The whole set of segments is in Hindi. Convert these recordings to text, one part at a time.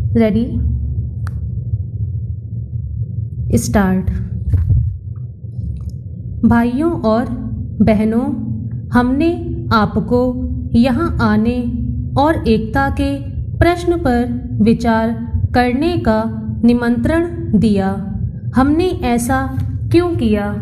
Ready, start. भाइयों और बहनों, हमने आपको यहाँ आने और एकता के प्रश्न पर विचार करने का निमंत्रण दिया। हमने ऐसा क्यों किया?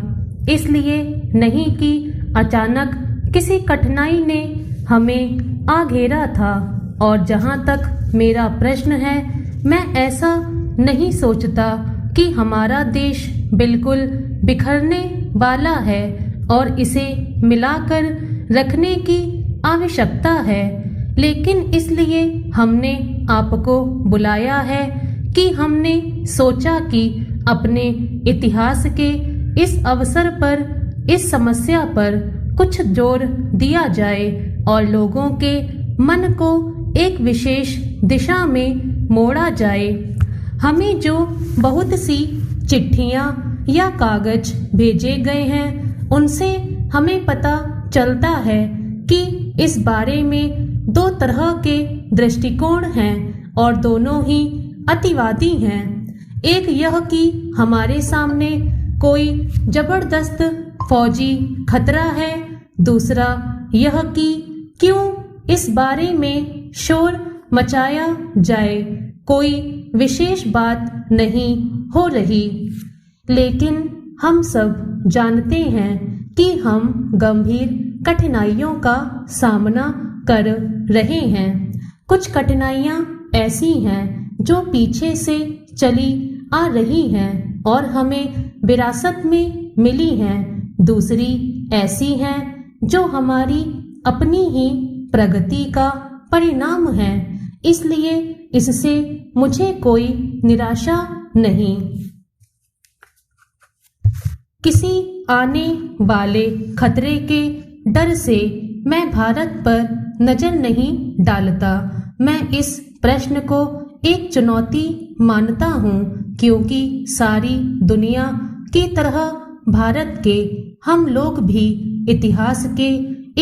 इसलिए नहीं कि अचानक किसी कठिनाई ने हमें आ घेरा था, और जहाँ तक मेरा प्रश्न है, मैं ऐसा नहीं सोचता कि हमारा देश बिल्कुल बिखरने वाला है और इसे मिलाकर रखने की आवश्यकता है, लेकिन इसलिए हमने आपको बुलाया है कि हमने सोचा कि अपने इतिहास के इस अवसर पर इस समस्या पर कुछ जोर दिया जाए और लोगों के मन को एक विशेष दिशा में मोड़ा जाए। हमें जो बहुत सी चिट्ठियाँ या कागज भेजे गए हैं, उनसे हमें पता चलता है कि इस बारे में दो तरह के दृष्टिकोण हैं और दोनों ही अतिवादी हैं। एक यह कि हमारे सामने कोई जबरदस्त फौजी खतरा है, दूसरा यह कि क्यों इस बारे में शोर मचाया जाए, कोई विशेष बात नहीं हो रही। लेकिन हम सब जानते हैं कि हम गंभीर कठिनाइयों का सामना कर रहे हैं। कुछ कठिनाइयां ऐसी हैं जो पीछे से चली आ रही हैं और हमें विरासत में मिली हैं, दूसरी ऐसी हैं जो हमारी अपनी ही प्रगति का परिणाम है। इसलिए इससे मुझे कोई निराशा नहीं। किसी आने वाले खतरे के डर से मैं भारत पर नजर नहीं डालता। मैं इस प्रश्न को एक चुनौती मानता हूँ, क्योंकि सारी दुनिया की तरह भारत के हम लोग भी इतिहास के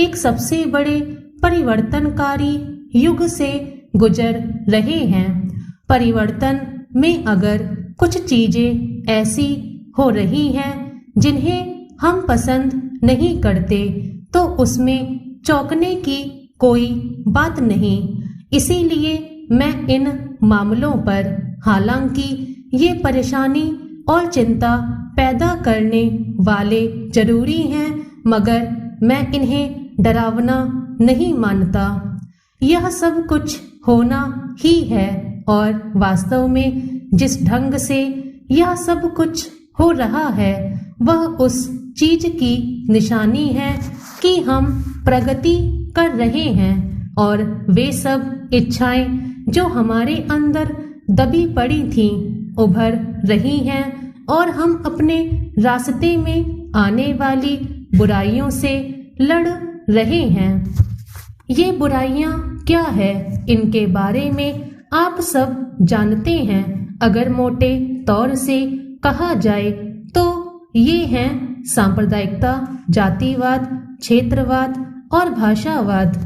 एक सबसे बड़े परिवर्तनकारी युग से गुजर रहे हैं। परिवर्तन में अगर कुछ चीजें ऐसी हो रही हैं जिन्हें हम पसंद नहीं करते, तो उसमें चौंकने की कोई बात नहीं। इसीलिए मैं इन मामलों पर, हालांकि ये परेशानी और चिंता पैदा करने वाले जरूरी हैं, मगर मैं इन्हें डरावना नहीं मानता। यह सब कुछ होना ही है, और वास्तव में जिस ढंग से यह सब कुछ हो रहा है, वह उस चीज की निशानी है कि हम प्रगति कर रहे हैं, और वे सब इच्छाएं जो हमारे अंदर दबी पड़ी थीं, उभर रही हैं, और हम अपने रास्ते में आने वाली बुराइयों से लड़ रहे हैं। ये बुराइयां क्या है, इनके बारे में आप सब जानते हैं। अगर मोटे तौर से कहा जाए तो ये हैं सांप्रदायिकता, जातिवाद, क्षेत्रवाद और भाषावाद।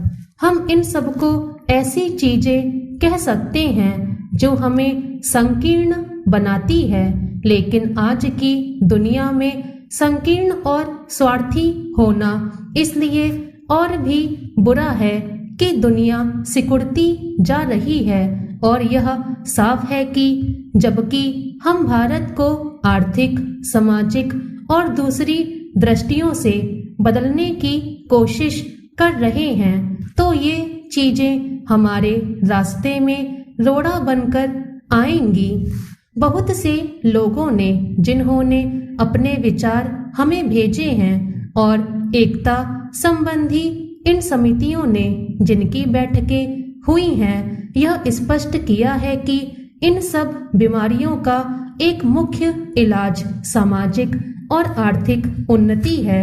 हम इन सबको ऐसी चीजें कह सकते हैं जो हमें संकीर्ण बनाती है, लेकिन आज की दुनिया में संकीर्ण और स्वार्थी होना इसलिए और भी बुरा है कि दुनिया सिकुड़ती जा रही है, और यह साफ है कि जबकि हम भारत को आर्थिक, सामाजिक और दूसरी दृष्टियों से बदलने की कोशिश कर रहे हैं, तो ये चीजें हमारे रास्ते में रोड़ा बनकर आएंगी। बहुत से लोगों ने, जिन्होंने अपने विचार हमें भेजे हैं, और एकता संबंधी इन समितियों ने जिनकी बैठकें हुई हैं, यह स्पष्ट किया है कि इन सब बीमारियों का एक मुख्य इलाज सामाजिक और आर्थिक उन्नति है।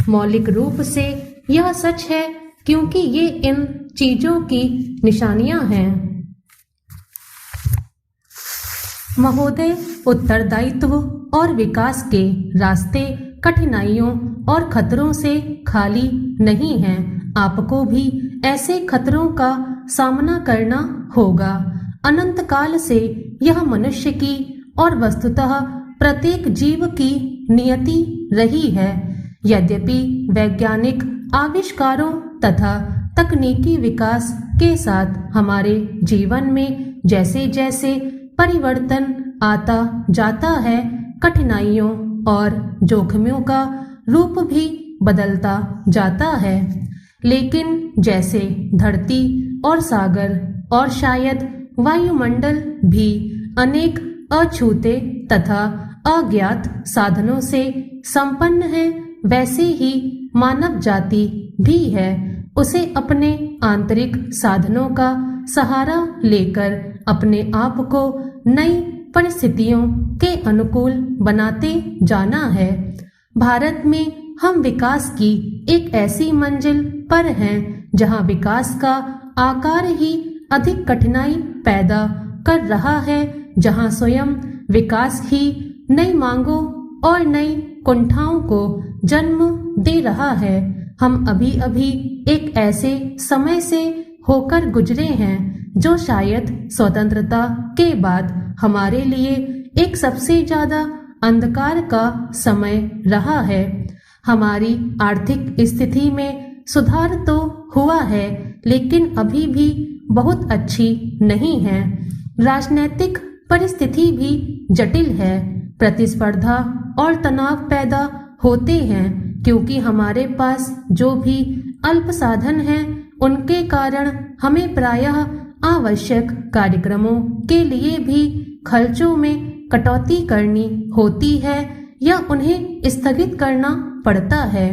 मौलिक रूप से यह सच है, क्योंकि ये इन चीजों की निशानियां हैं। महोदय, उत्तरदायित्व और विकास के रास्ते कठिनाइयों और खतरों से खाली नहीं हैं। आपको भी ऐसे खतरों का सामना करना होगा। अनंत काल से यह मनुष्य की और वस्तुतः प्रत्येक जीव की नियति रही है। यद्यपि वैज्ञानिक आविष्कारों तथा तकनीकी विकास के साथ हमारे जीवन में जैसे जैसे परिवर्तन आता जाता है, कठिनाइयों और जोखिमों का रूप भी बदलता जाता है, लेकिन जैसे धरती और सागर और शायद वायुमंडल भी अनेक अछूते तथा अज्ञात साधनों से संपन्न है, वैसे ही मानव जाति भी है। उसे अपने आंतरिक साधनों का सहारा लेकर अपने आप को नई परिस्थितियों के अनुकूल बनाते जाना है। भारत में हम विकास की एक ऐसी मंजिल पर हैं जहां विकास का आकार ही अधिक कठिनाई पैदा कर रहा है, जहां स्वयं विकास ही नई मांगों और नई कुंठाओं को जन्म दे रहा है। हम अभी अभी एक ऐसे समय से होकर गुजरे हैं जो शायद स्वतंत्रता के बाद हमारे लिए एक सबसे ज्यादा अंधकार का समय रहा है। हमारी आर्थिक स्थिति में सुधार तो हुआ है, लेकिन अभी भी बहुत अच्छी नहीं है। राजनीतिक परिस्थिति भी जटिल है। प्रतिस्पर्धा और तनाव पैदा होते हैं, क्योंकि हमारे पास जो भी अल्प साधन हैं उनके कारण हमें प्रायः आवश्यक कार्यक्रमों के लिए भी खर्चों में कटौती करनी होती है या उन्हें स्थगित करना पड़ता है।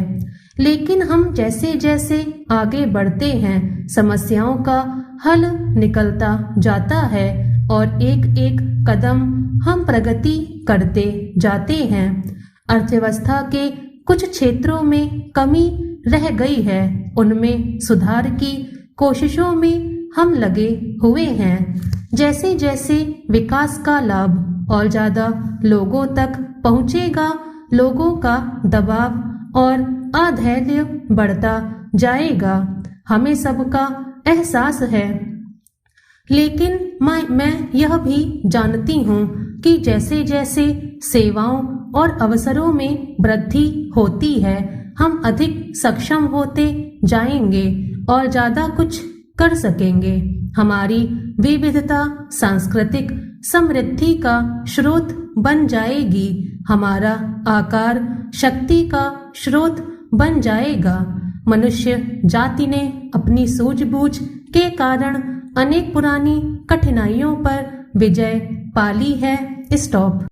लेकिन हम जैसे जैसे आगे बढ़ते हैं, समस्याओं का हल निकलता जाता है और एक एक कदम हम प्रगति करते जाते हैं। अर्थव्यवस्था के कुछ क्षेत्रों में कमी रह गई है, उनमें सुधार की कोशिशों में हम लगे हुए हैं। जैसे जैसे विकास का लाभ और ज्यादा लोगों तक पहुंचेगा, लोगों का दबाव और अधैर्य बढ़ता जाएगा, हमें सबका एहसास है। लेकिन मैं यह भी जानती हूँ कि जैसे जैसे सेवाओं और अवसरों में वृद्धि होती है, हम अधिक सक्षम होते जाएंगे और ज्यादा कुछ कर सकेंगे। हमारी विविधता सांस्कृतिक समृद्धि का स्रोत बन जाएगी, हमारा आकार शक्ति का स्रोत बन जाएगा। मनुष्य जाति ने अपनी सूझबूझ के कारण अनेक पुरानी कठिनाइयों पर विजय पाली है। स्टॉप।